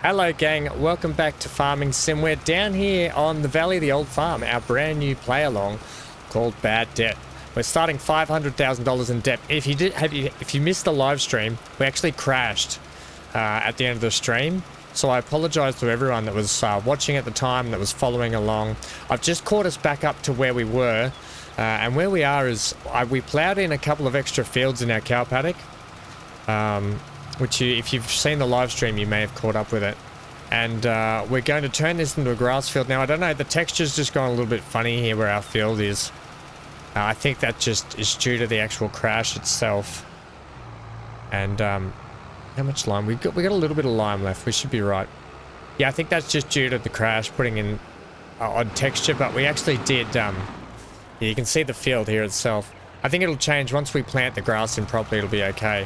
Hello gang, welcome back to Farming Sim. We're down here on the Valley of the Old Farm, our brand new play along called Bad Debt. We're starting $500,000 in debt. If you missed the live stream, we actually crashed at the end of the stream. So I apologize to everyone that was watching at the time, that was following along. I've just caught us back up to where we were. And where we are is, we ploughed in a couple of extra fields in our cow paddock. Which if you've seen the live stream, you may have caught up with it. And we're going to turn this into a grass field. Now, I don't know, the texture's just gone a little bit funny here where our field is. I think that just is due to the actual crash itself. And how much lime? We got a little bit of lime left. We should be right. Yeah, I think that's just due to the crash putting in odd texture. But we actually did. Yeah, you can see the field here itself. I think it'll change once we plant the grass in properly. It'll be okay.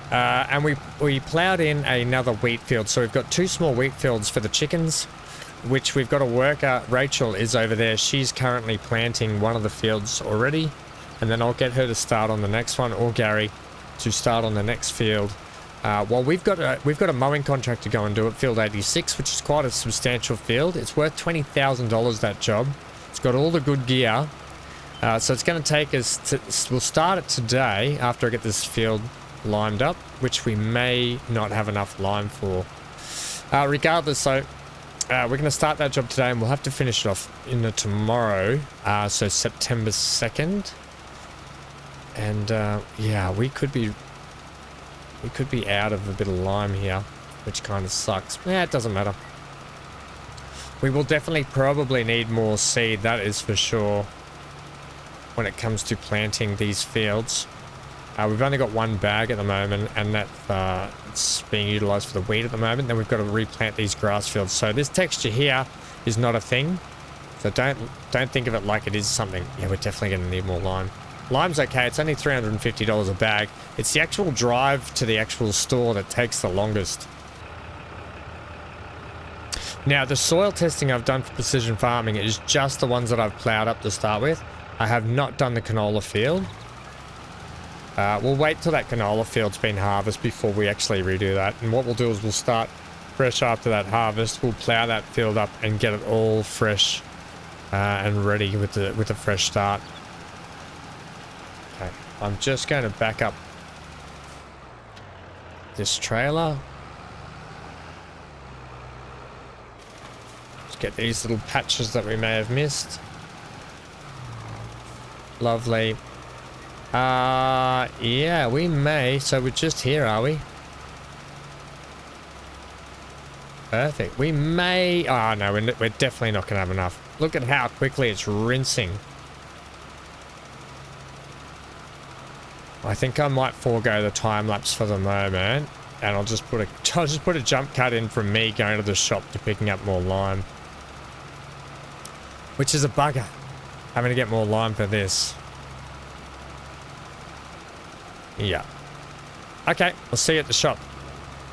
And we ploughed in another wheat field, so we've got two small wheat fields for the chickens, which we've got a worker. Rachel is over there. She's currently planting one of the fields already, and then I'll get her to start on the next one, or Gary to start on the next field. Well, we've got a mowing contract to go and do at field 86, which is quite a substantial field. It's worth $20,000, that job. It's got all the good gear, so it's going to take us we'll start it today after I get this field limed up, which we may not have enough lime for. Regardless, so we're going to start that job today, and we'll have to finish it off in tomorrow, so September 2nd. And yeah, we could be out of a bit of lime here, which kind of sucks. Yeah, it doesn't matter. We will definitely probably need more seed, that is for sure, when it comes to planting these fields. We've only got one bag at the moment, and it's being utilized for the wheat at the moment. Then we've got to replant these grass fields. So this texture here is not a thing. So don't think of it like it is something. Yeah, we're definitely going to need more lime. Lime's okay. It's only $350 a bag. It's the actual drive to the actual store that takes the longest. Now, the soil testing I've done for precision farming is just the ones that I've plowed up to start with. I have not done the canola field. We'll wait till that canola field's been harvested before we actually redo that. And what we'll do is we'll start fresh after that harvest. We'll plow that field up and get it all fresh and ready with a fresh start. Okay, I'm just going to back up this trailer. Just get these little patches that we may have missed. Lovely. Yeah, we may. So we're just here, are we? Perfect. We may. Oh, no, we're definitely not going to have enough. Look at how quickly it's rinsing. I think I might forego the time lapse for the moment, and I'll just put a jump cut in from me going to the shop to picking up more lime, which is a bugger. Having to get more lime for this. Yeah. Okay, I'll see you at the shop.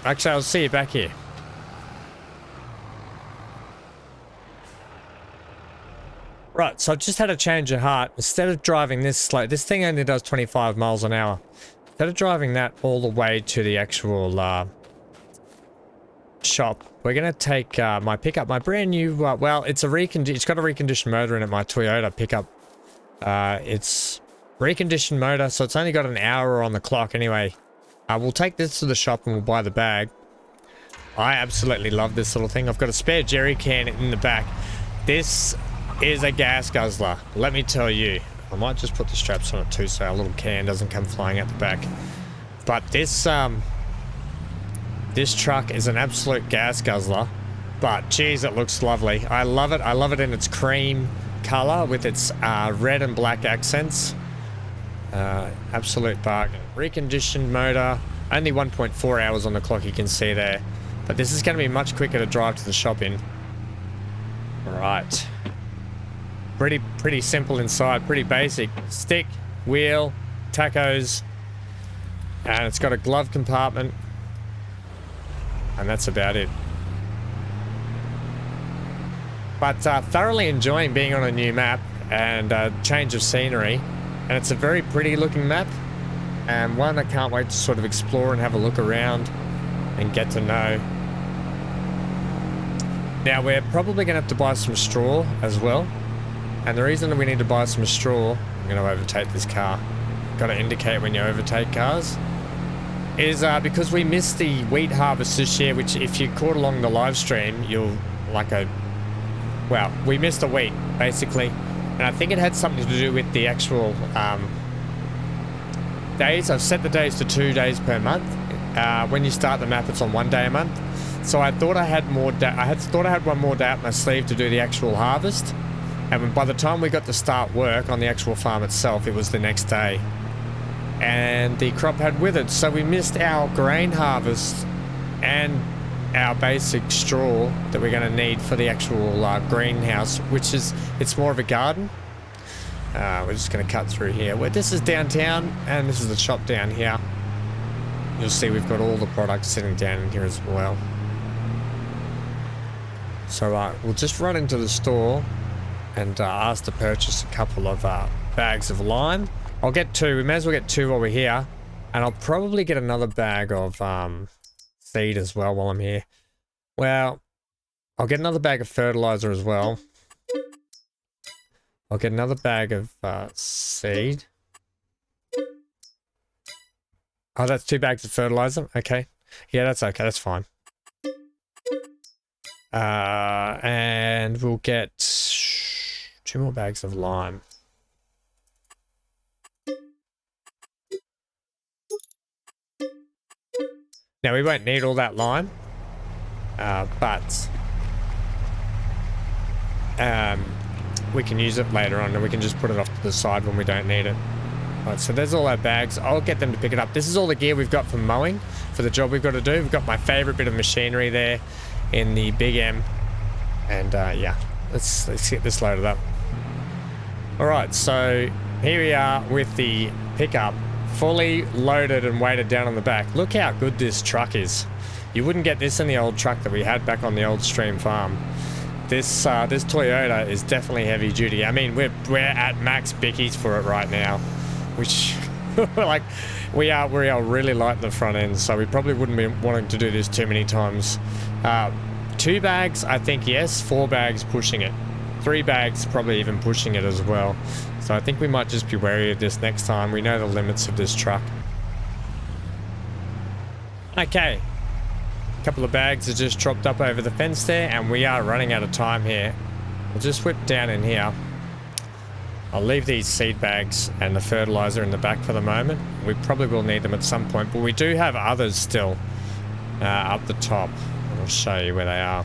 Actually, I'll see you back here. Right, so I've just had a change of heart. Instead of driving this slow, this thing only does 25 miles an hour. Instead of driving that all the way to the actual shop, we're going to take my pickup, my brand new, well, it's got a reconditioned motor in it, my Toyota pickup. It's reconditioned motor, so it's only got an hour on the clock anyway. We'll take this to the shop and we'll buy the bag. I absolutely love this little thing. I've got a spare jerry can in the back. This is a gas guzzler, let me tell you. I might just put the straps on it too so our little can doesn't come flying out the back. But this truck is an absolute gas guzzler, but geez, it looks lovely. I love it. I love it in its cream color with its red and black accents. Absolute bargain. Reconditioned motor, only 1.4 hours on the clock, you can see there. But this is going to be much quicker to drive to the shop in. Right. Pretty simple inside, pretty basic. Stick, wheel, tacos, and it's got a glove compartment. And that's about it. But thoroughly enjoying being on a new map and change of scenery. And it's a very pretty looking map, and one I can't wait to sort of explore and have a look around. and get to know. Now we're probably going to have to buy some straw as well. And the reason that we need to buy some straw, I'm going to overtake this car. Got to indicate when you overtake cars. Is because we missed the wheat harvest this year, which if you caught along the live stream, you'll well, we missed the wheat basically. And I think it had something to do with the actual days. I've set the days to 2 days per month. When you start the map, it's on 1 day a month. So I thought I had more. I thought I had one more day up my sleeve to do the actual harvest. And by the time we got to start work on the actual farm itself, it was the next day. And the crop had withered, so we missed our grain harvest and our basic straw that we're going to need for the actual greenhouse, which is, it's more of a garden. We're just going to cut through here. Well, this is downtown, and this is the shop down here. You'll see we've got all the products sitting down in here as well. So we'll just run into the store and ask to purchase a couple of bags of lime. I'll get 2. We may as well get 2 while we're here. And I'll probably get another bag of seed as well while I'm here. Well, I'll get another bag of fertilizer as well. I'll get another bag of seed. Oh, that's 2 bags of fertilizer? Okay. Yeah, that's okay. That's fine. And we'll get 2 more bags of lime. Now, we won't need all that lime, but we can use it later on, and we can just put it off to the side when we don't need it. Alright, so there's all our bags. I'll get them to pick it up. This is all the gear we've got for mowing, for the job we've got to do. We've got my favourite bit of machinery there in the Big M. And yeah, let's get this loaded up. Alright, so here we are with the pickup, fully loaded and weighted down on the back. Look how good this truck is. You wouldn't get this in the old truck that we had back on the old Stream farm. This Toyota is definitely heavy duty. I mean, we're at max bickies for it right now, which like we are really light in the front end, so we probably wouldn't be wanting to do this too many times. 2 bags, I think yes. 4 bags pushing it. 3 bags probably even pushing it as well. So I think we might just be wary of this next time. We know the limits of this truck. Okay. A couple of bags are just chopped up over the fence there, and we are running out of time here. We'll just whip down in here. I'll leave these seed bags and the fertilizer in the back for the moment. We probably will need them at some point, but we do have others still up the top. I'll show you where they are.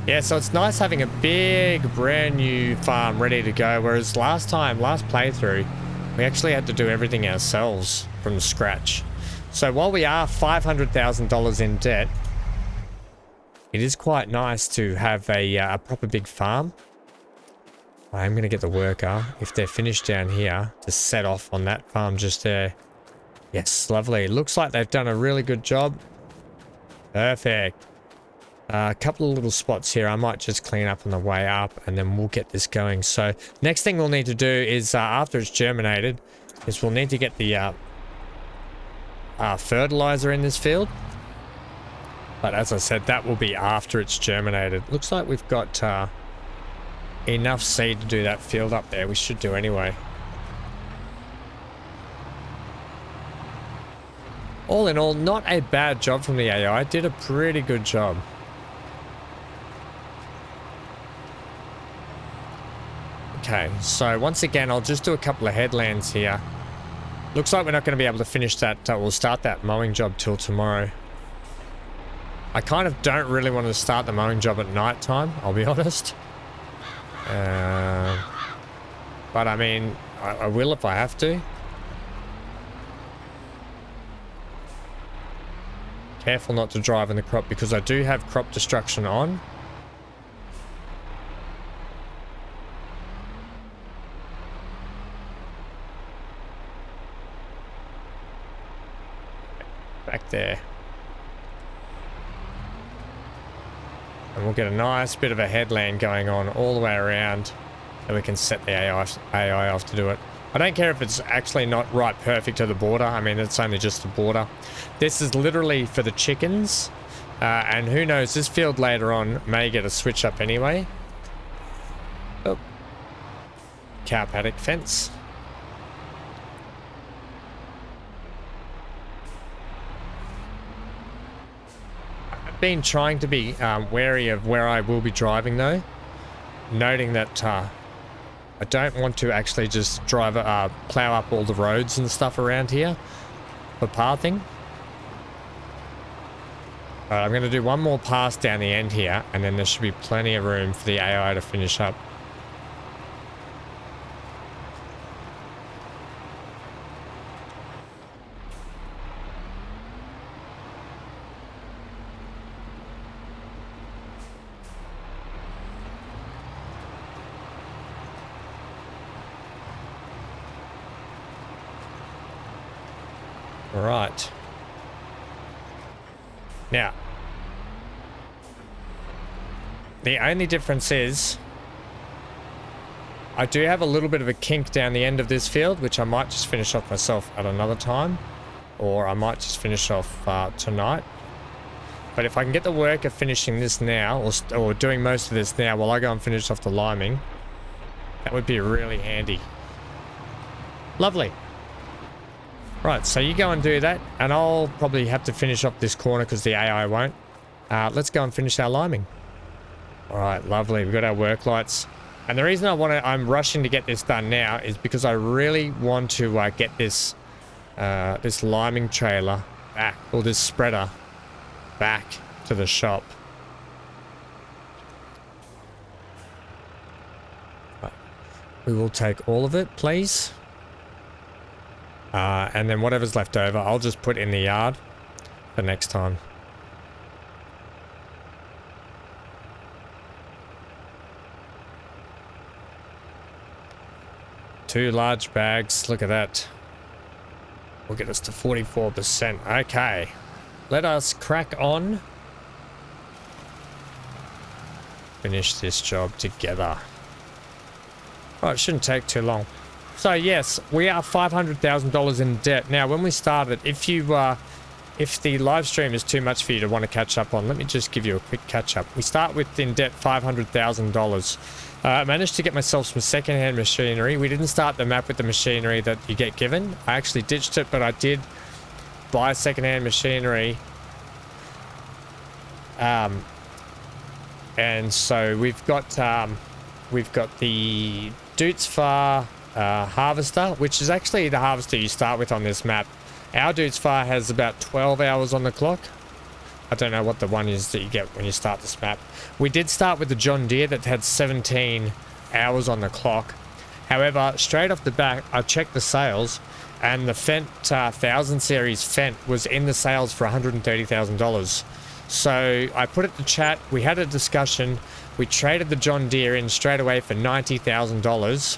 Yeah, so it's nice having a big brand new farm ready to go, whereas last playthrough, we actually had to do everything ourselves from scratch. So while we are $500,000 in debt, it is quite nice to have a proper big farm. I'm going to get the worker, if they're finished down here, to set off on that farm just there. Yes, lovely. Looks like they've done a really good job. Perfect. A couple of little spots here I might just clean up on the way up, and then we'll get this going. So next thing we'll need to do is after it's germinated is we'll need to get the fertilizer in this field. But as I said, that will be after it's germinated. Looks like we've got enough seed to do that field up there. We should do anyway. All in all, not a bad job from the AI. Did a pretty good job. Okay, so once again, I'll just do a couple of headlands here. Looks like we're not going to be able to finish that. We'll start that mowing job till tomorrow. I kind of don't really want to start the mowing job at night time, I'll be honest. But I mean, I will if I have to. Careful not to drive in the crop because I do have crop destruction on. Back there. And we'll get a nice bit of a headland going on all the way around, and we can set the AI off to do it. I don't care if it's actually not right perfect to the border. I mean, it's only just the border. This is literally for the chickens. And who knows, this field later on may get a switch up anyway. Oh. Cow paddock fence. I've been trying to be wary of where I will be driving though. Noting that I don't want to actually just drive, plow up all the roads and stuff around here for pathing. Alright, I'm going to do one more pass down the end here, and then there should be plenty of room for the AI to finish up. Alright. Now, the only difference is I do have a little bit of a kink down the end of this field, which I might just finish off myself at another time, or I might just finish off tonight. But if I can get the work of finishing this now, or doing most of this now while I go and finish off the liming, that would be really handy. Lovely. Right, so you go and do that, and I'll probably have to finish up this corner because the AI won't. Let's go and finish our liming. All right, lovely. We've got our work lights. And the reason I'm rushing to get this done now is because I really want to get this this liming trailer back, or this spreader back to the shop. Right. We will take all of it, please. And then whatever's left over, I'll just put in the yard for next time. Two large bags, look at that. We'll get us to 44%. Okay, let us crack on. Finish this job together. Oh, it shouldn't take too long. So yes, we are $500,000 in debt. Now, when we started, if the live stream is too much for you to want to catch up on, let me just give you a quick catch up. We start with in debt $500,000. I managed to get myself some secondhand machinery. We didn't start the map with the machinery that you get given. I actually ditched it, but I did buy secondhand machinery. And so we've got the Dootsfar harvester, which is actually the harvester you start with on this map. Our Dootsfar has about 12 hours on the clock. I don't know what the one is that you get when you start this map. We did start with the John Deere that had 17 hours on the clock. However, straight off the back, I checked the sales, and the Fendt 1000 series Fendt was in the sales for $130,000. So I put it to chat, we had a discussion, we traded the John Deere in straight away for $90,000.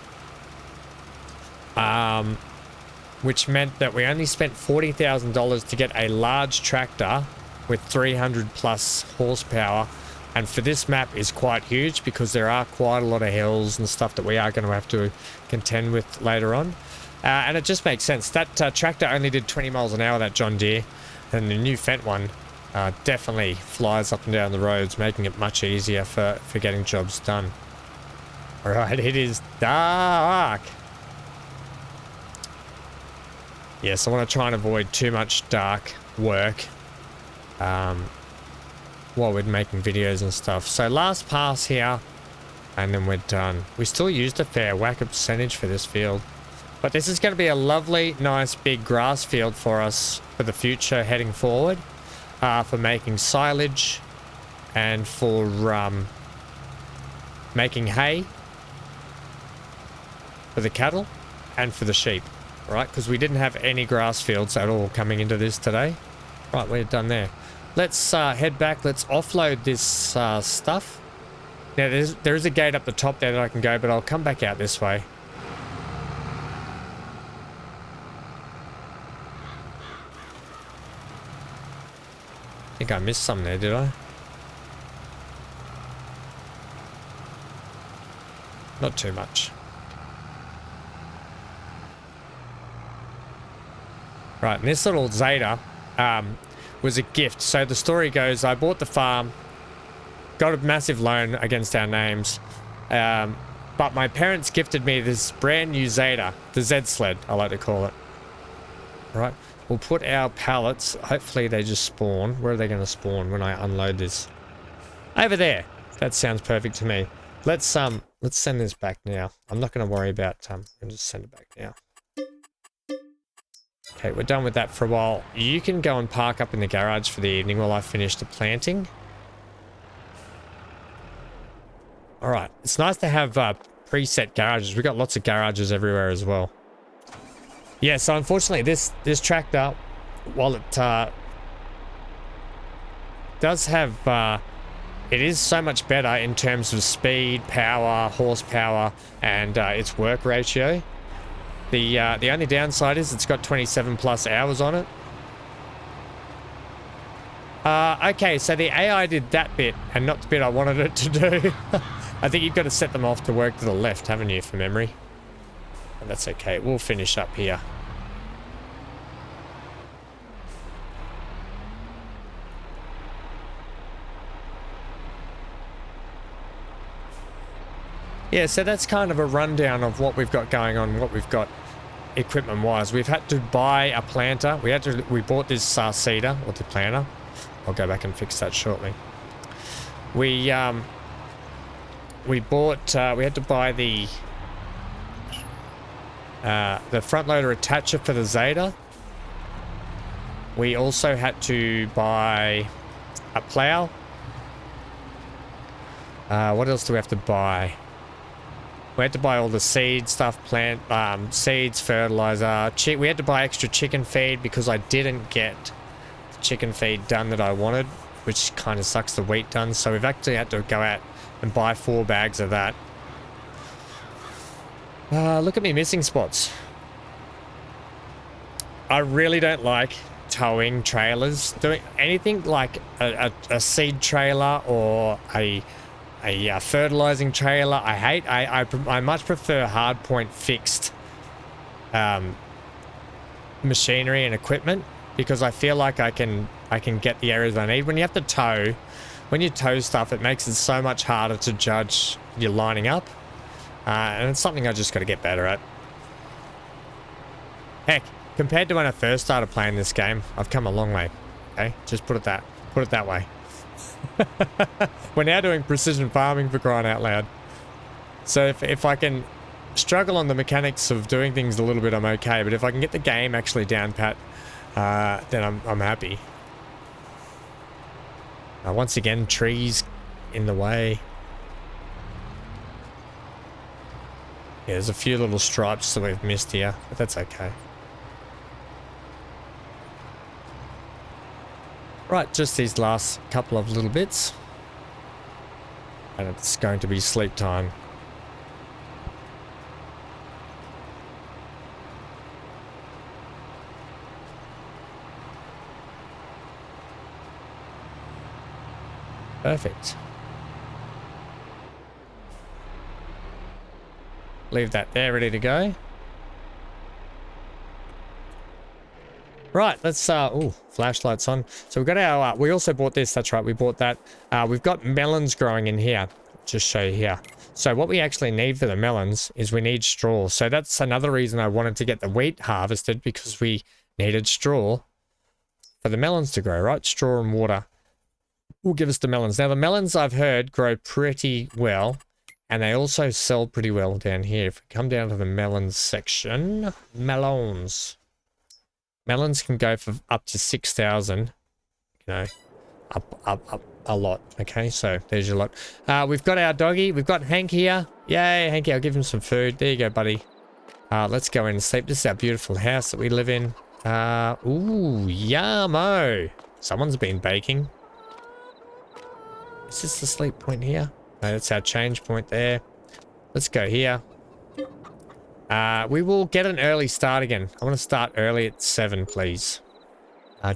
Which meant that we only spent $40,000 to get a large tractor with 300 plus horsepower, and for this map is quite huge because there are quite a lot of hills and stuff that we are going to have to contend with later on, and it just makes sense. That tractor only did 20 miles an hour, that John Deere, and the new Fendt one definitely flies up and down the roads, making it much easier for getting jobs done. All right, it is dark. Yes, I want to try and avoid too much dark work while we're making videos and stuff. So last pass here, and then we're done. We still used a fair whack of percentage for this field, but this is going to be a lovely, nice, big grass field for us for the future heading forward, for making silage and for making hay for the cattle and for the sheep. Right, because we didn't have any grass fields at all coming into this today. Right, we're done there. Let's head back. Let's offload this stuff. Now, there is a gate up the top there that I can go, but I'll come back out this way. I think I missed some there, did I? Not too much. Right, and this little Zeta was a gift. So the story goes, I bought the farm, got a massive loan against our names, but my parents gifted me this brand new Zeta, the Z sled, I like to call it. Right, we'll put our pallets, hopefully they just spawn. Where are they going to spawn when I unload this? Over there. That sounds perfect to me. Let's send this back now. I'm not going to worry about, I'll just send it back now. Okay, we're done with that for a while. You can go and park up in the garage for the evening while I finish the planting. Alright, it's nice to have preset garages. We've got lots of garages everywhere as well. Yeah, so unfortunately this tractor, while it does have, it is so much better in terms of speed, power, horsepower, and its work ratio. The only downside is it's got 27 plus hours on it. Okay, so the AI did that bit and not the bit I wanted it to do. I think you've got to set them off to work to the left, haven't you, for memory? And that's okay. We'll finish up here. Yeah, so that's kind of a rundown of what we've got going on, what we've got equipment-wise. We've had to buy a planter. We bought this seeder, or the planter. I'll go back and fix that shortly. We had to buy the front loader attacher for the Zeta. We also had to buy a plow. What else do we have to buy? We had to buy all the seed stuff, seeds, fertilizer. We had to buy extra chicken feed because I didn't get the chicken feed done that I wanted, which kind of sucks the wheat done. So we've actually had to go out and buy 4 bags of that. Look at me missing spots. I really don't like towing trailers. Doing anything like a seed trailer or a fertilizing trailer, I hate. I much prefer hardpoint fixed machinery and equipment because I feel like I can get the areas I need. When you tow stuff, it makes it so much harder to judge your lining up, and it's something I just got to get better at. Heck, compared to when I first started playing this game, I've come a long way. Okay, just put it that way. We're now doing precision farming, for crying out loud. So if I can struggle on the mechanics of doing things a little bit, I'm okay. But if I can get the game actually down pat, then I'm happy. Once again, trees in the way. Yeah, there's a few little stripes that we've missed here, but that's okay. Right, just these last couple of little bits. And it's going to be sleep time. Perfect. Leave that there, ready to go. Right, let's, flashlights on. So we've got our, we also bought this, that's right, we bought that. We've got melons growing in here, just show you here. So what we actually need for the melons is we need straw. So that's another reason I wanted to get the wheat harvested, because we needed straw for the melons to grow, right? Straw and water will give us the melons. Now the melons, I've heard, grow pretty well, and they also sell pretty well down here. If we come down to the melons section, melons. Melons can go for up to 6,000, you know, up a lot. Okay, so there's your lot. We've got our doggy. We've got Hank here. Yay, Hanky, I'll give him some food. There you go, buddy. Let's go in and sleep. This is our beautiful house that we live in. Ooh, yummo. Someone's been baking. Is this the sleep point here? No, that's our change point there. Let's go here. We will get an early start again. I want to start early at 7, please.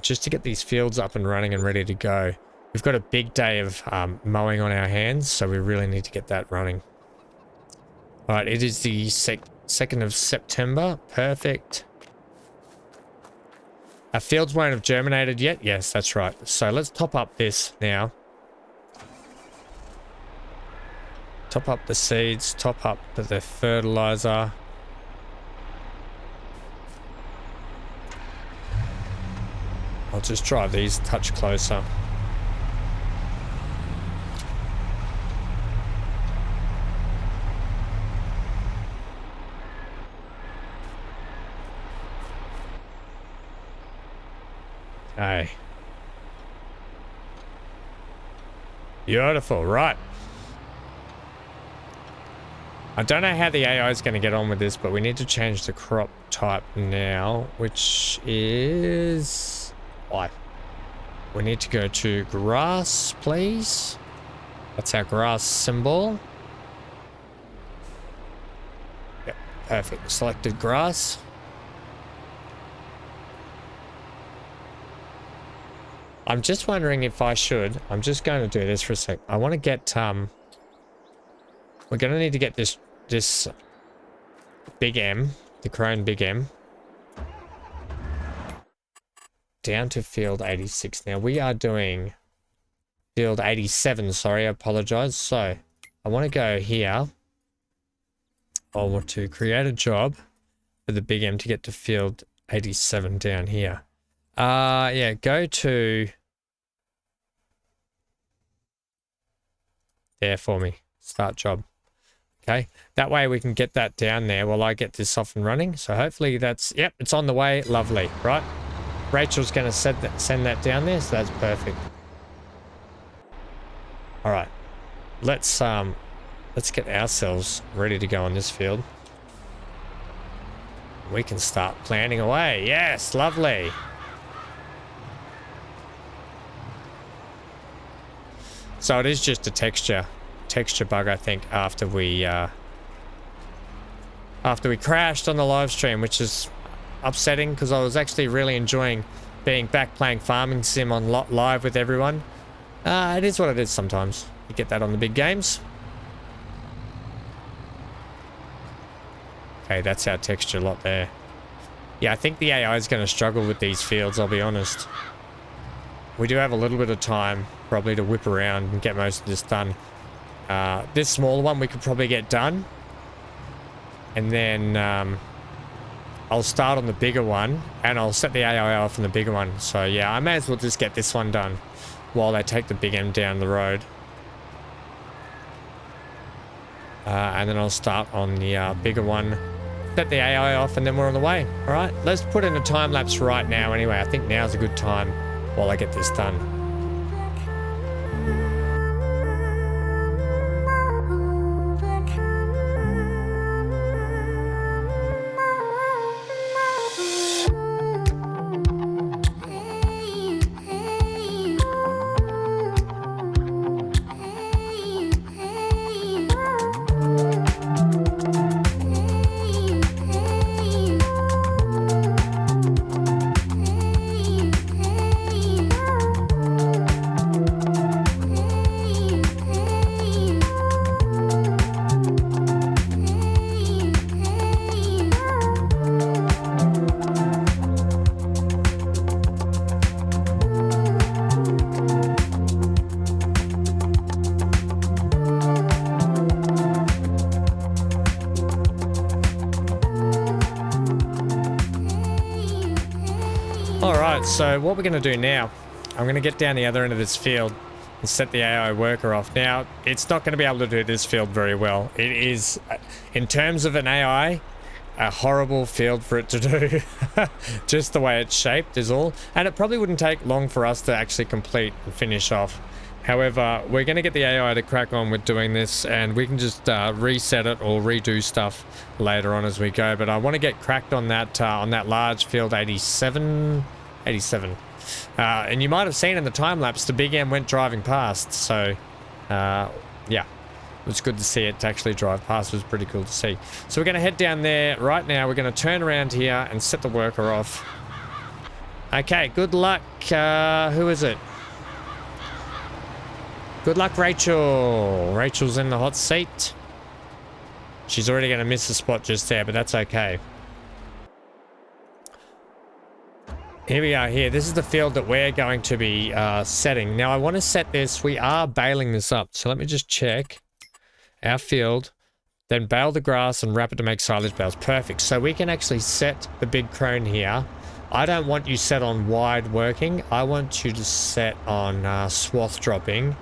Just to get these fields up and running and ready to go. We've got a big day of mowing on our hands, so we really need to get that running. Alright, it is the 2nd of September. Perfect. Our fields won't have germinated yet. Yes, that's right. So let's top up this now. Top up the seeds, top up the fertilizer. I'll just drive these a touch closer. Okay. Beautiful, right. I don't know how the AI is going to get on with this, but we need to change the crop type now, which is what? We need to go to grass, please. That's our grass symbol. Yep, perfect. Selected grass. I'm just wondering if I should. I'm just going to do this for a sec. I want to get we're going to need to get this Big M, the Crone Big M, down to field 86. Now we are doing field 87, sorry, I apologize. So I want to go here. I want to create a job for the Big M to get to field 87 down here. Yeah, go to there for me. Start job. Okay, that way we can get that down there while I get this off and running. So hopefully that's, yep, it's on the way. Lovely, right? Rachel's going to send that down there, so that's perfect. All right, let's get ourselves ready to go on this field. We can start planting away. Yes, lovely. So it is just a texture bug, I think, after we crashed on the live stream, which is upsetting because I was actually really enjoying being back playing Farming Sim on live with everyone. It is what it is sometimes. You get that on the big games. Okay, that's our texture lot there. Yeah, I think the AI is going to struggle with these fields, I'll be honest. We do have a little bit of time probably to whip around and get most of this done. This smaller one we could probably get done. And then I'll start on the bigger one and I'll set the AI off on the bigger one. So yeah, I may as well just get this one done while they take the Big M down the road. And then I'll start on the bigger one, set the AI off, and then we're on the way. All right, let's put in a time lapse right now anyway. I think now's a good time while I get this done. So what we're going to do now, I'm going to get down the other end of this field and set the AI worker off. Now, it's not going to be able to do this field very well. It is, in terms of an AI, a horrible field for it to do. Just the way it's shaped is all. And it probably wouldn't take long for us to actually complete and finish off. However, we're going to get the AI to crack on with doing this, and we can just reset it or redo stuff later on as we go. But I want to get cracked on that large field 87. And you might have seen in the time lapse the Big M went driving past, so yeah, it was good to see it actually drive past. It was pretty cool to see. So we're going to head down there right now. We're going to turn around here and set the worker off. Okay, good luck. Who is it? Good luck, Rachel. Rachel's in the hot seat. She's already going to miss a spot just there, but that's okay. Here we are here. This is the field that we're going to be setting. Now I want to set this. We are baling this up. So let me just check our field. Then bale the grass and wrap it to make silage bales. Perfect. So we can actually set the big crone here. I don't want you set on wide working. I want you to set on swath dropping,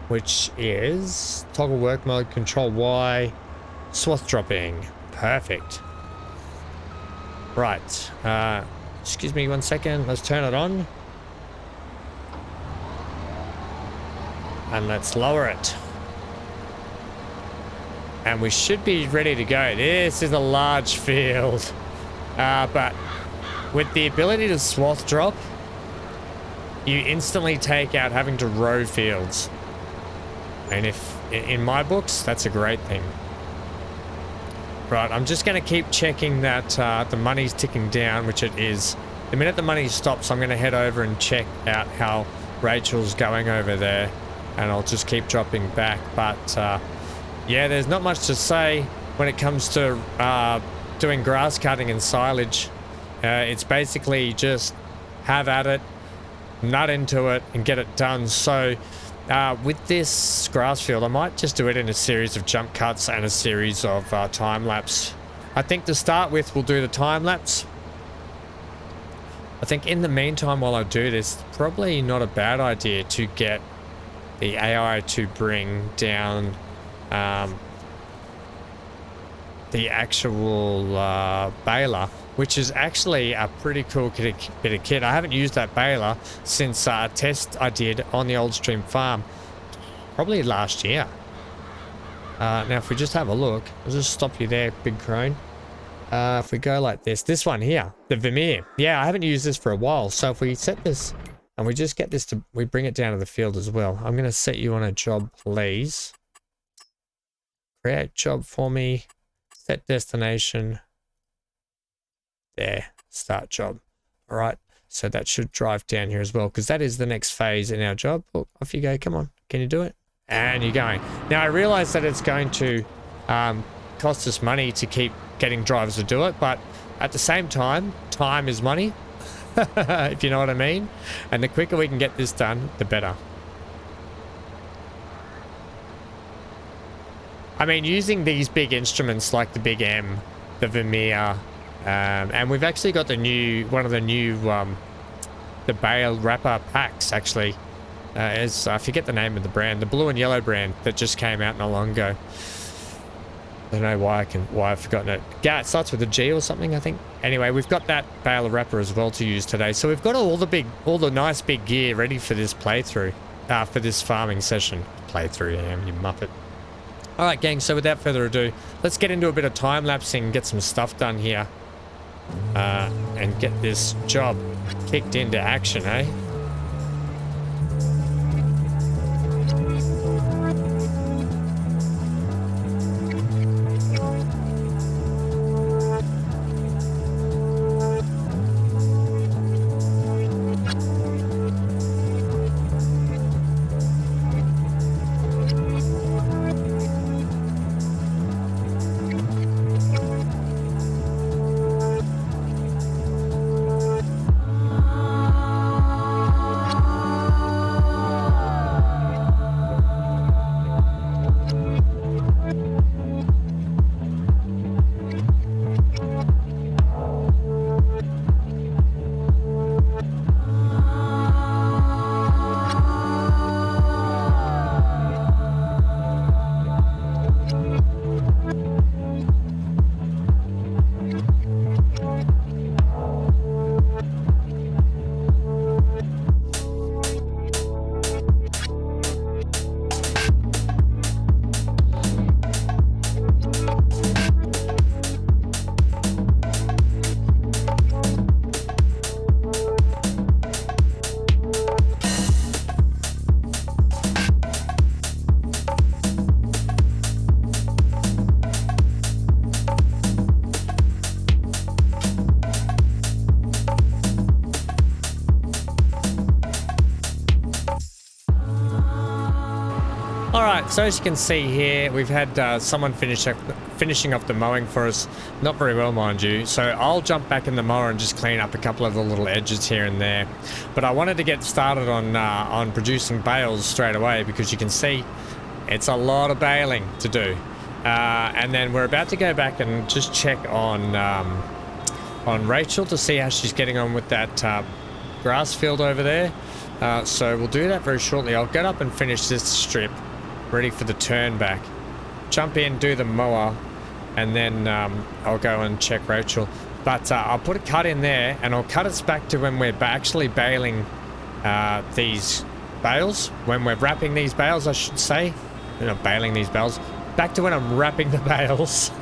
which is toggle work mode, control Y, swath dropping. Perfect. Right. Excuse me 1 second. Let's turn it on. And let's lower it. And we should be ready to go. This is a large field. But with the ability to swath drop, you instantly take out having to row fields. And if in my books, that's a great thing. Right, I'm just going to keep checking that the money's ticking down, which it is. The minute the money stops, I'm going to head over and check out how Rachel's going over there. And I'll just keep dropping back. But yeah, there's not much to say when it comes to doing grass cutting and silage. It's basically just have at it, nut into it, and get it done. So with this grass field, I might just do it in a series of jump cuts and a series of time lapse. I think to start with, we'll do the time lapse. I think in the meantime, while I do this, probably not a bad idea to get the AI to bring down the actual baler, which is actually a pretty cool bit of kit. I haven't used that baler since a test I did on the Old Stream farm, probably last year. Now, if we just have a look, I'll just stop you there, big crone. If we go like this one here, the Vermeer. Yeah, I haven't used this for a while. So if we set this and we just get this to, we bring it down to the field as well. I'm going to set you on a job, please. Create job for me. Set destination. There, start job. All right, so that should drive down here as well, because that is the next phase in our job. Oh, off you go, come on, can you do it? And you're going. Now I realize that it's going to cost us money to keep getting drivers to do it, but at the same time, time is money, if you know what I mean. And the quicker we can get this done, the better. I mean, using these big instruments like the Big M, the Vermeer, and we've actually got the new, one of the new, the bale wrapper packs actually, is, I forget the name of the brand, the blue and yellow brand that just came out not long ago. I don't know why I've forgotten it. Yeah, it starts with a G or something, I think. Anyway, we've got that bale wrapper as well to use today. So we've got all the nice big gear ready for this playthrough, for this farming session. Playthrough, you muppet. All right, gang, so without further ado, let's get into a bit of time-lapsing, get some stuff done here, and get this job kicked into action, eh? All right, so as you can see here, we've had someone finishing off the mowing for us. Not very well, mind you. So I'll jump back in the mower and just clean up a couple of the little edges here and there. But I wanted to get started on producing bales straight away, because you can see it's a lot of baling to do. And then we're about to go back and just check on Rachel to see how she's getting on with that grass field over there. So we'll do that very shortly. I'll get up and finish this strip, ready for the turn back. Jump in, do the mower, and then I'll go and check Rachel. But I'll put a cut in there, and I'll cut us back to when we're actually baling these bales. When we're wrapping these bales, I should say. We're not baling these bales. Back to when I'm wrapping the bales.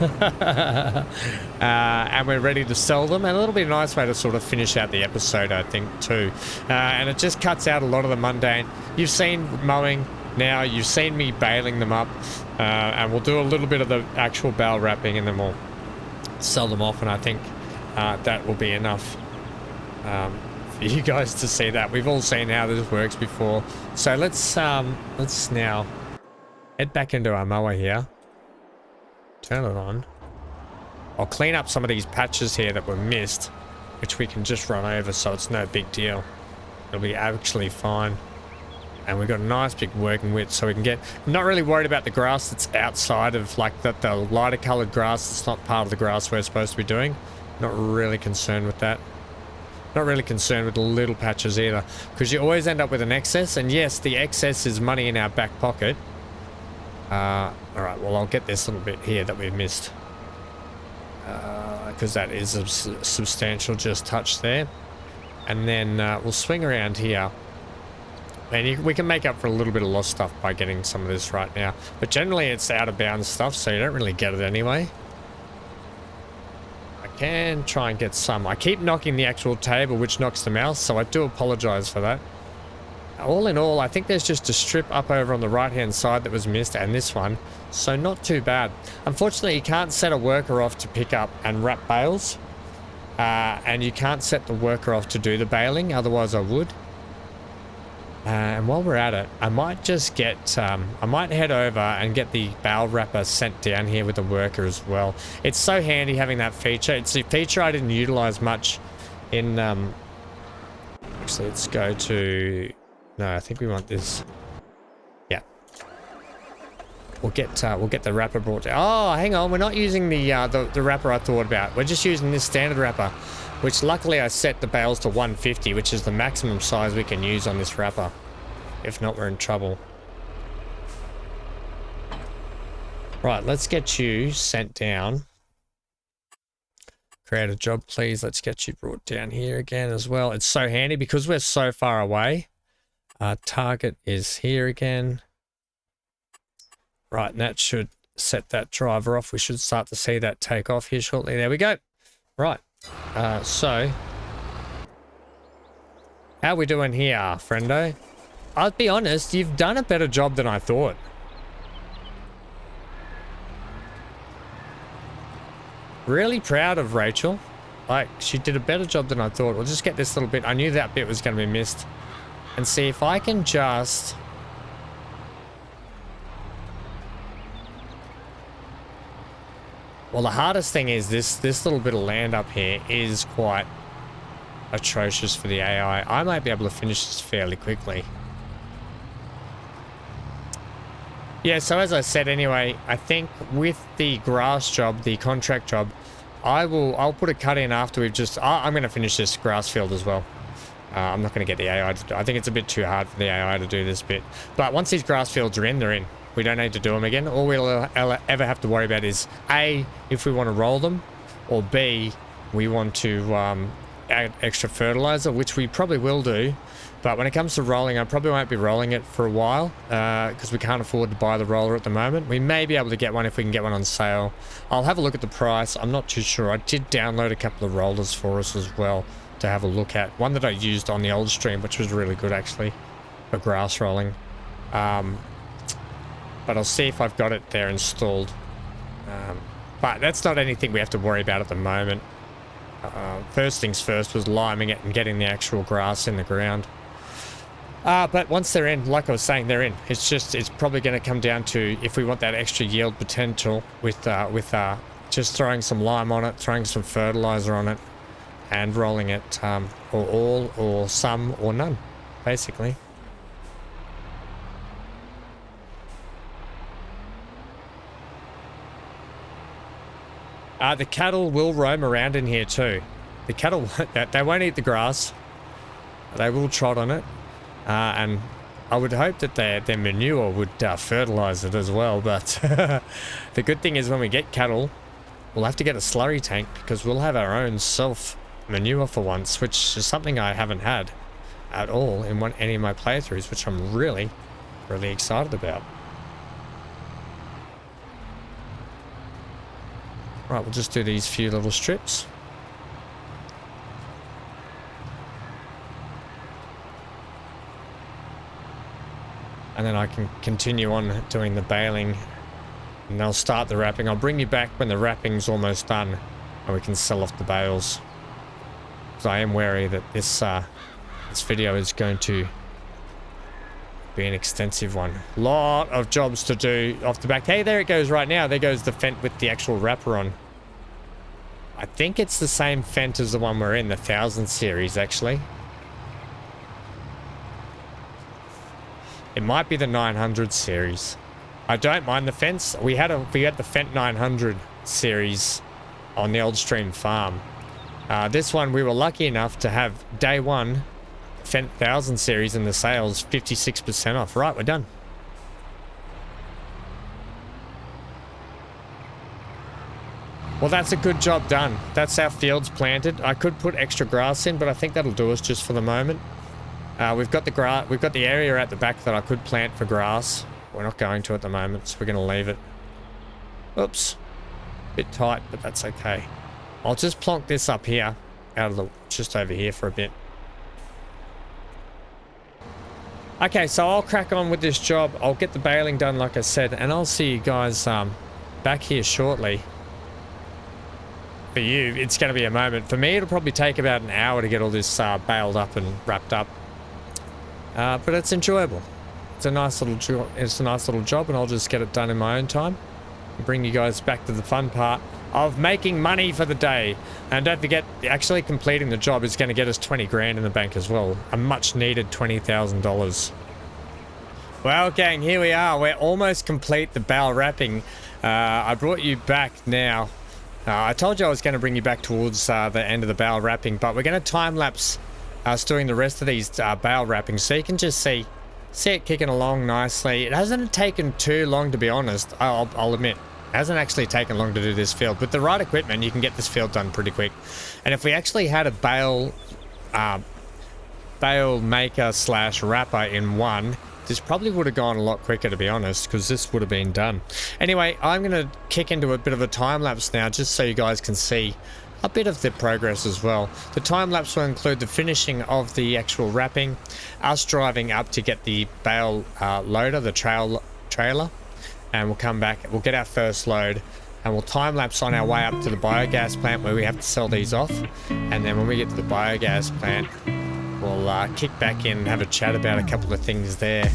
And we're ready to sell them. And it'll be a nice way to sort of finish out the episode, I think, too. And it just cuts out a lot of the mundane. You've seen mowing. Now you've seen me baling them up, and we'll do a little bit of the actual bale wrapping, and then we'll sell them off, and I think that will be enough for you guys to see that. We've all seen how this works before. So let's now head back into our mower here, turn it on. I'll clean up some of these patches here that were missed, which we can just run over, so it's no big deal. It'll be actually fine. And we've got a nice big working width, so we can get... I'm not really worried about the grass that's outside of, like, the lighter coloured grass that's not part of the grass we're supposed to be doing. Not really concerned with that. Not really concerned with the little patches either, because you always end up with an excess, and yes, the excess is money in our back pocket. Alright, well, I'll get this little bit here that we've missed. Because that is a substantial just touch there. And then we'll swing around here. And we can make up for a little bit of lost stuff by getting some of this right now. But generally it's out of bounds stuff, so you don't really get it anyway. I can try and get some. I keep knocking the actual table, which knocks the mouse, so I do apologize for that. All in all, I think there's just a strip up over on the right-hand side that was missed, and this one. So not too bad. Unfortunately, you can't set a worker off to pick up and wrap bales. And you can't set the worker off to do the baling, otherwise I would. And while we're at it, I might just get, I might head over and get the bale wrapper sent down here with the worker as well. It's so handy having that feature. It's a feature I didn't utilize much in, actually let's go to, no, I think we want this. Yeah. We'll get the wrapper brought down. Oh, hang on, we're not using the wrapper I thought about. We're just using this standard wrapper, which luckily I set the bales to 150, which is the maximum size we can use on this wrapper. If not, we're in trouble. Right, let's get you sent down. Create a job, please. Let's get you brought down here again as well. It's so handy because we're so far away. Target is here again. Right, and that should set that driver off. We should start to see that take off here shortly. There we go. Right. So, how we doing here, friendo? I'll be honest, you've done a better job than I thought. Really proud of Rachel. Like, she did a better job than I thought. We'll just get this little bit. I knew that bit was going to be missed. And see if I can just... Well, the hardest thing is this little bit of land up here is quite atrocious for the AI. I might be able to finish this fairly quickly. Yeah, so as I said anyway, I think with the grass job, the contract job, I'll put a cut in after we've just... I'm going to finish this grass field as well. I'm not going to get the AI to do... I think it's a bit too hard for the AI to do this bit. But once these grass fields are in, they're in. We don't need to do them again. All we'll ever have to worry about is A, if we want to roll them, or B, we want to add extra fertilizer, which we probably will do. But when it comes to rolling, I probably won't be rolling it for a while because we can't afford to buy the roller at the moment. We may be able to get one if we can get one on sale. I'll have a look at the price. I'm not too sure. I did download a couple of rollers for us as well to have a look at. One that I used on the old stream, which was really good actually, for grass rolling. But I'll see if I've got it there installed. But that's not anything we have to worry about at the moment. First things first was liming it and getting the actual grass in the ground. But once they're in, like I was saying, they're in. It's probably going to come down to if we want that extra yield potential with just throwing some lime on it, throwing some fertilizer on it, and rolling it, or all, or some, or none, basically. The cattle will roam around in here too. The cattle, they won't eat the grass. They will trot on it. And I would hope that their manure would fertilize it as well. But the good thing is when we get cattle, we'll have to get a slurry tank because we'll have our own self-manure for once, which is something I haven't had at all in any of my playthroughs, which I'm really, really excited about. Right, we'll just do these few little strips. And then I can continue on doing the baling, and I'll start the wrapping. I'll bring you back when the wrapping's almost done and we can sell off the bales. Because I am wary that this video is going to be an extensive one. Lot of jobs to do off the back. Hey, there it goes right now. There goes the fent with the actual wrapper on. I think it's the same fent as the one we're in, the 1000 series actually. It might be the 900 series. I don't mind the fence. We had the Fent 900 series on the old stream farm. This one we were lucky enough to have day one Fent 1000 series in the sales 56% off. Right, we're done. Well, that's a good job done. That's our fields planted. I could put extra grass in, but I think that'll do us just for the moment. We've got the area at the back that I could plant for grass. We're not going to at the moment, so we're going to leave it. Oops. Bit tight, but that's okay. I'll just plonk this up here, just over here for a bit. Okay, so I'll crack on with this job. I'll get the baling done, like I said, and I'll see you guys back here shortly. For you, it's going to be a moment. For me, it'll probably take about an hour to get all this baled up and wrapped up. But it's enjoyable. It's a nice little job, and I'll just get it done in my own time and bring you guys back to the fun part of making money for the day. And don't forget, actually completing the job is going to get us 20 grand in the bank as well. A much needed $20,000. Well, gang, here we are. We're almost complete the bale wrapping. I brought you back now. I told you I was going to bring you back towards the end of the bale wrapping, but we're going to time-lapse us doing the rest of these bale wrappings, so you can just see it kicking along nicely. It hasn't taken too long, to be honest. I'll admit, it hasn't actually taken long to do this field. With the right equipment, you can get this field done pretty quick. And if we actually had a bale maker / wrapper in one, this probably would have gone a lot quicker, to be honest, because this would have been done. Anyway, I'm going to kick into a bit of a time lapse now, just so you guys can see a bit of the progress as well. The time lapse will include the finishing of the actual wrapping, us driving up to get the bale loader, the trailer, and we'll come back, we'll get our first load, and we'll time lapse on our way up to the biogas plant where we have to sell these off. And then when we get to the biogas plant, we'll kick back in and have a chat about a couple of things there.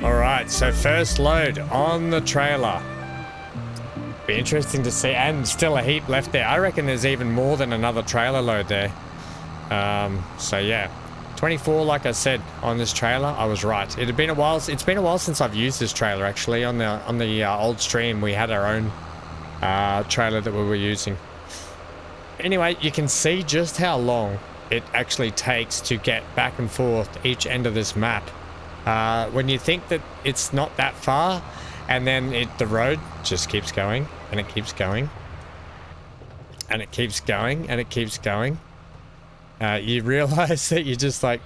All right, so first load on the trailer. Be interesting to see, and still a heap left there. I reckon there's even more than another trailer load there. So yeah, 24, like I said, on this trailer. I was right. It had been a while. It's been a while since I've used this trailer. Actually, on the old stream, we had our own trailer that we were using. Anyway, you can see just how long it actually takes to get back and forth each end of this map. When you think that it's not that far, and then the road just keeps going, and it keeps going, and it keeps going, and it keeps going. You realize that you're just like,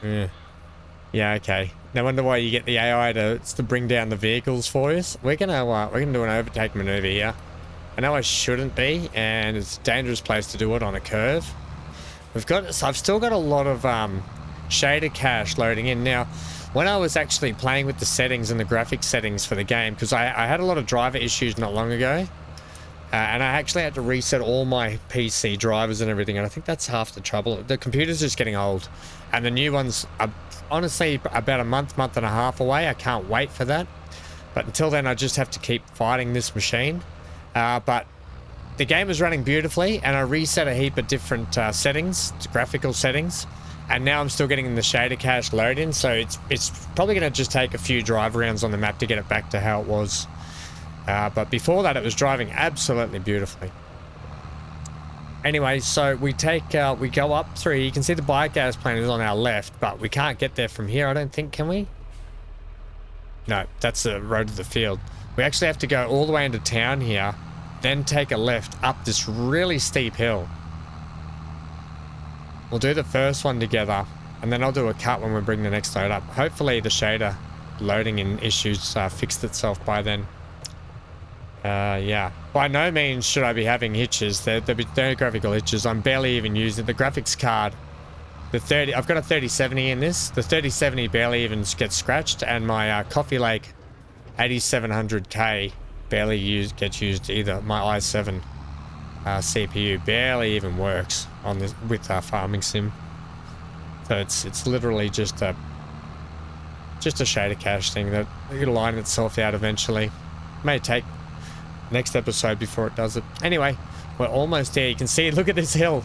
yeah, okay. No wonder why you get the AI to bring down the vehicles for us. We're gonna do an overtake maneuver here. I know I shouldn't be, and it's a dangerous place to do it on a curve. I've still got a lot of shader cache loading in now. When I was actually playing with the settings and the graphics settings for the game, because I had a lot of driver issues not long ago, and I actually had to reset all my PC drivers and everything, and I think that's half the trouble. The computer's just getting old, and the new ones are honestly about a month and a half away. I can't wait for that, but until then I just have to keep fighting this machine. But the game is running beautifully, and I reset a heap of different settings, graphical settings, and now I'm still getting the shader cache load in, so it's probably going to just take a few drive rounds on the map to get it back to how it was. But before that, it was driving absolutely beautifully. Anyway, so we go up through. You can see the biogas plant is on our left, but we can't get there from here, I don't think, can we? No, that's the road to the field. We actually have to go all the way into town here, then take a left up this really steep hill. We'll do the first one together, and then I'll do a cut when we bring the next load up. Hopefully the shader loading in issues fixed itself by then. Yeah. By no means should I be having hitches. There'll be no graphical hitches. I'm barely even using the graphics card. I've got a 3070 in this. The 3070 barely even gets scratched, and my Coffee Lake 8700K barely gets used either. My i7 CPU barely even works on this with Farming Sim. So it's literally just a shader cache thing that it'll line itself out eventually. May take next episode before it does it. Anyway, we're almost there. You can see, look at this hill.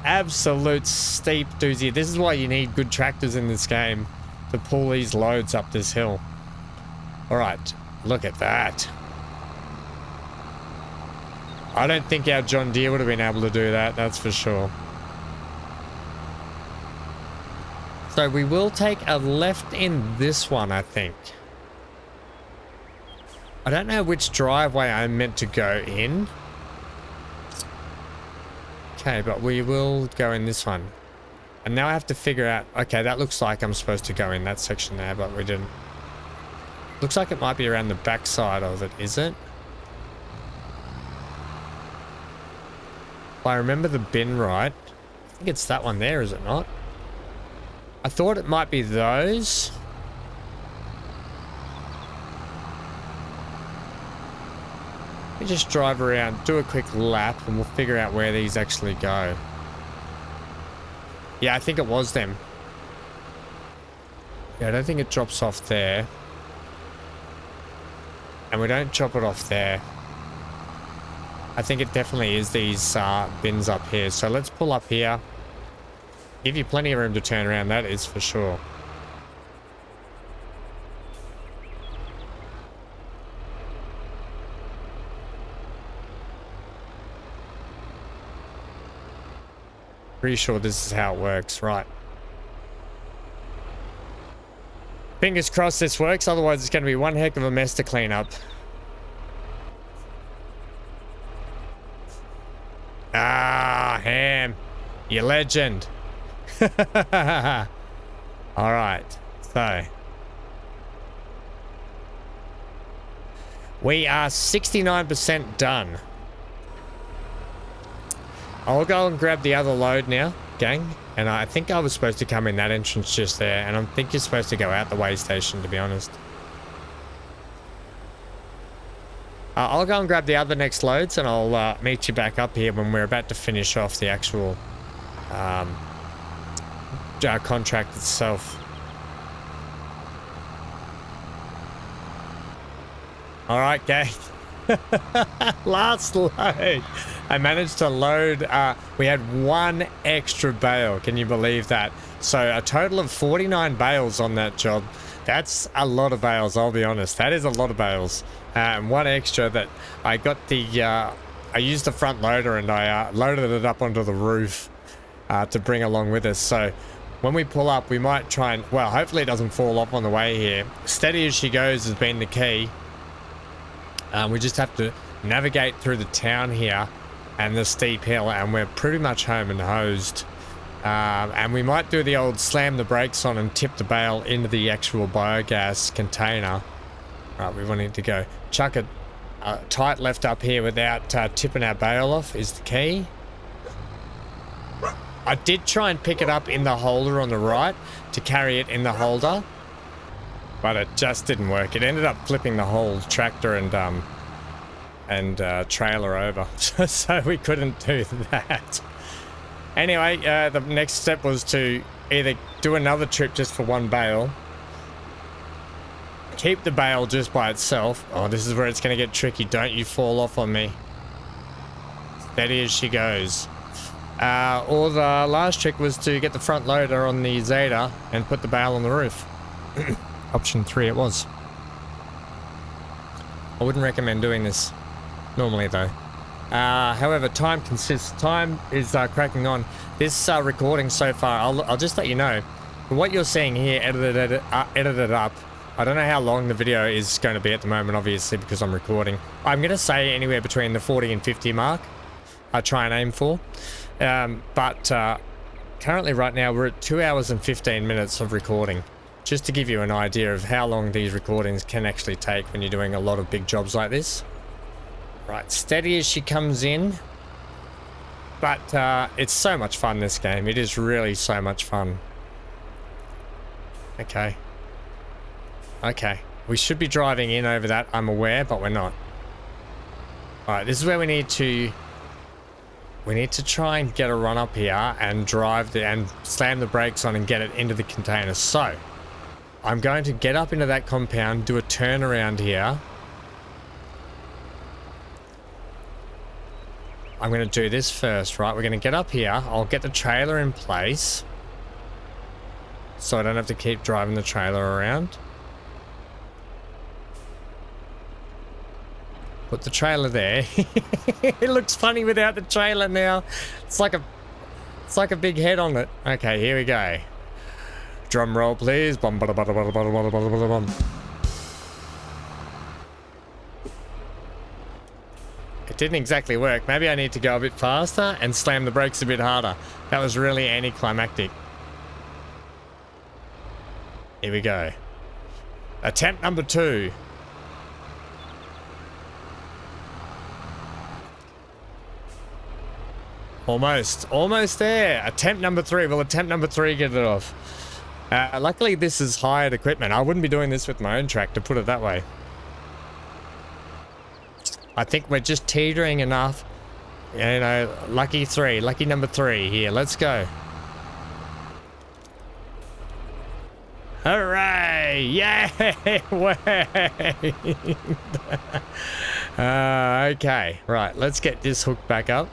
Absolute steep doozy. This is why you need good tractors in this game to pull these loads up this hill. All right, look at that. I don't think our John Deere would have been able to do that, that's for sure. So we will take a left in this one, I think. I don't know which driveway I'm meant to go in. Okay, but we will go in this one. And now I have to figure out... Okay, that looks like I'm supposed to go in that section there, but we didn't. Looks like it might be around the back side of it, is it? If I remember the bin right, I think it's that one there, is it not? I thought it might be those. Let me just drive around, do a quick lap, and we'll figure out where these actually go. Yeah, I think it was them. Yeah, I don't think it drops off there. And we don't chop it off there. I think it definitely is these bins up here. So let's pull up here. Give you plenty of room to turn around, that is for sure. Pretty sure this is how it works, right? Fingers crossed this works, otherwise it's going to be one heck of a mess to clean up. Ah, Ham, you legend. All right, so we are 69% done. I'll go and grab the other load now, gang. And I think I was supposed to come in that entrance just there. And I think you're supposed to go out the way station, to be honest. I'll go and grab the other next loads, and I'll meet you back up here when we're about to finish off the actual contract itself. All right, gang. Last load. I managed to load, we had one extra bale. Can you believe that? So a total of 49 bales on that job. That's a lot of bales, I'll be honest. That is a lot of bales. And one extra that I got I used the front loader and I loaded it up onto the roof to bring along with us. So when we pull up, we might try and, well, hopefully it doesn't fall off on the way here. Steady as she goes has been the key. We just have to navigate through the town here and the steep hill, and we're pretty much home and hosed. And we might do the old slam the brakes on and tip the bale into the actual biogas container. Right, we want it to go. Chuck it tight left up here without tipping our bale off is the key. I did try and pick it up in the holder on the right to carry it in the holder, but it just didn't work. It ended up flipping the whole tractor and trailer over, so we couldn't do that. Anyway, the next step was to either do another trip just for one bale, keep the bale just by itself. Oh, this is where it's going to get tricky. Don't you fall off on me. Steady as she goes. Or the last trick was to get the front loader on the Zeta and put the bale on the roof. Option 3 it was. I wouldn't recommend doing this normally though. However, time is cracking on. This recording so far, I'll just let you know. What you're seeing here, edited up. I don't know how long the video is going to be at the moment, obviously, because I'm recording. I'm going to say anywhere between the 40 and 50 mark. I try and aim for. But currently right now we're at 2 hours and 15 minutes of recording. Just to give you an idea of how long these recordings can actually take when you're doing a lot of big jobs like this. Right, steady as she comes in. But it's so much fun, this game. It is really so much fun. Okay. Okay. We should be driving in over that, I'm aware, but we're not. Alright, this is where we need to try and get a run up here and drive and slam the brakes on and get it into the container. So, I'm going to get up into that compound, do a turn around here. I'm going to do this first, right? We're going to get up here. I'll get the trailer in place, so I don't have to keep driving the trailer around. Put the trailer there. It looks funny without the trailer now. It's like a big head on it. Okay, here we go. Drum roll, please. Bum, bada, bada, bada, bada, bada, bada, bada, bum. It didn't exactly work. Maybe I need to go a bit faster and slam the brakes a bit harder. That was really anticlimactic. Here we go. Attempt number 2. Almost there. Attempt number 3. Will attempt number 3 get it off? Luckily this is hired equipment. I wouldn't be doing this with my own tractor, put it that way. I think we're just teetering enough. You know, lucky number 3 here. Let's go. Hooray! Yay! Okay, right. Let's get this hook back up.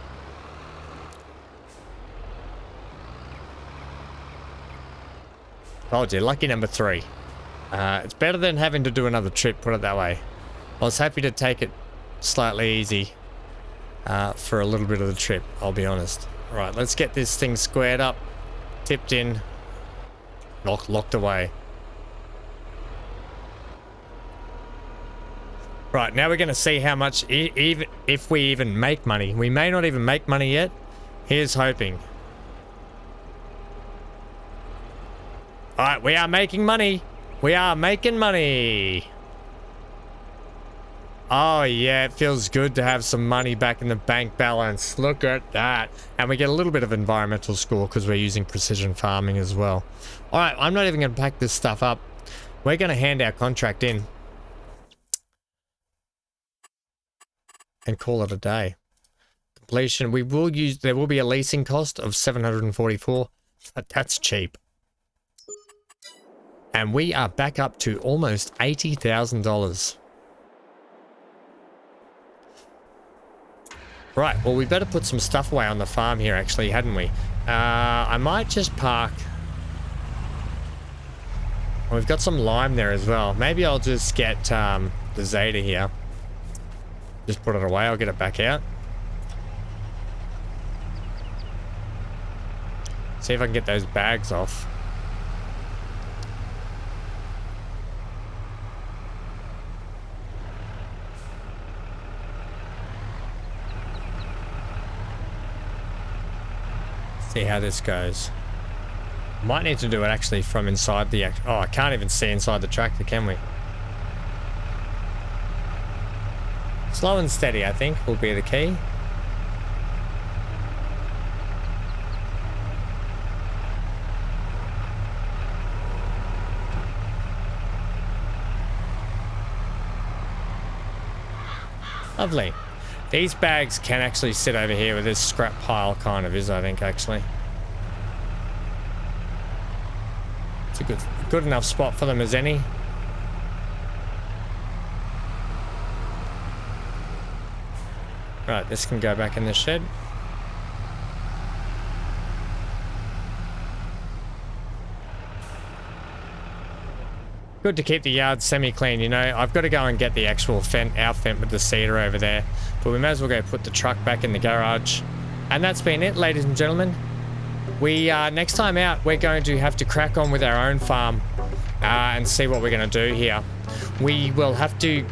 Oh dear, lucky number 3. It's better than having to do another trip, put it that way. I was happy to take it slightly easy for a little bit of the trip, I'll be honest. Right, let's get this thing squared up, tipped in, locked away. Right, now we're going to see how much, even if we even make money. We may not even make money yet. Here's hoping. Alright, we are making money. We are making money. Oh yeah, it feels good to have some money back in the bank balance. Look at that. And we get a little bit of environmental score because we're using precision farming as well. Alright, I'm not even going to pack this stuff up. We're going to hand our contract in. And call it a day. Completion, there will be a leasing cost of $744, but that's cheap. And we are back up to almost $80,000. Right, well, we better put some stuff away on the farm here, actually, hadn't we? I might just park... Well, we've got some lime there as well. Maybe I'll just get the Zeta here. Just put it away. I'll get it back out. See if I can get those bags off. See how this goes. Might need to do it actually from inside the... Oh, I can't even see inside the tractor, can we? Slow and steady, I think, will be the key. Lovely. These bags can actually sit over here where this scrap pile kind of is, I think, actually. It's a good enough spot for them as any. Right, this can go back in the shed. Good to keep the yard semi-clean, you know. I've got to go and get the actual our fence with the cedar over there. But we may as well go put the truck back in the garage. And that's been it, ladies and gentlemen. We, next time out, we're going to have to crack on with our own farm and see what we're going to do here. We will have to,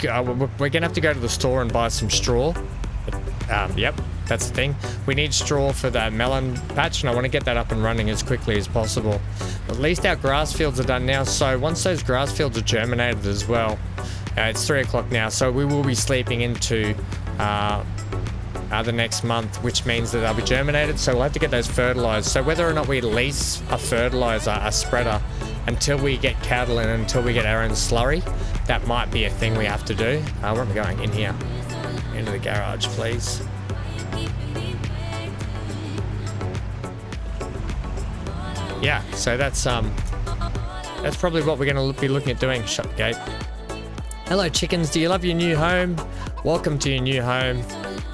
we're going to have to go to the store and buy some straw. Yep, that's the thing. We need straw for that melon patch, and I want to get that up and running as quickly as possible. At least our grass fields are done now, so once those grass fields are germinated as well, it's 3 o'clock now, so we will be sleeping into the next month, which means that they'll be germinated, so we'll have to get those fertilized. So whether or not we lease a fertilizer, a spreader, until we get cattle and until we get our own slurry, that might be a thing we have to do. Where am I going? In here. Into the garage, please. Yeah, so that's probably what we're going to be looking at doing. Shut the gate. Hello, chickens. Do you love your new home? Welcome to your new home.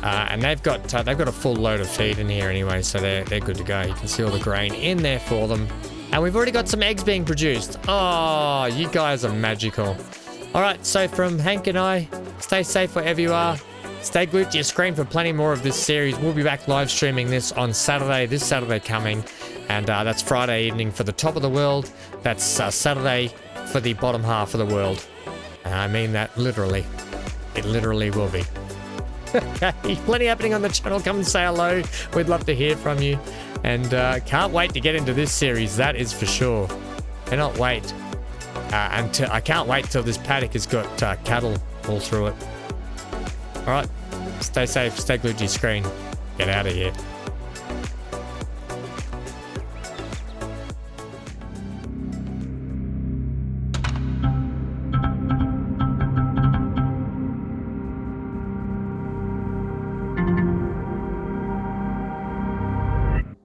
And they've got a full load of feed in here anyway, so they're good to go. You can see all the grain in there for them. And we've already got some eggs being produced. Oh, you guys are magical. All right, so from Hank and I, stay safe wherever you are. Stay glued to your screen for plenty more of this series. We'll be back live streaming this on Saturday, this Saturday coming. And that's Friday evening for the top of the world. That's Saturday for the bottom half of the world. And I mean that literally. It literally will be. Okay, plenty happening on the channel. Come and say hello. We'd love to hear from you. And can't wait to get into this series, that is for sure. Cannot wait. I can't wait till this paddock has got cattle all through it. All right, stay safe, stay glued to your screen. Get out of here.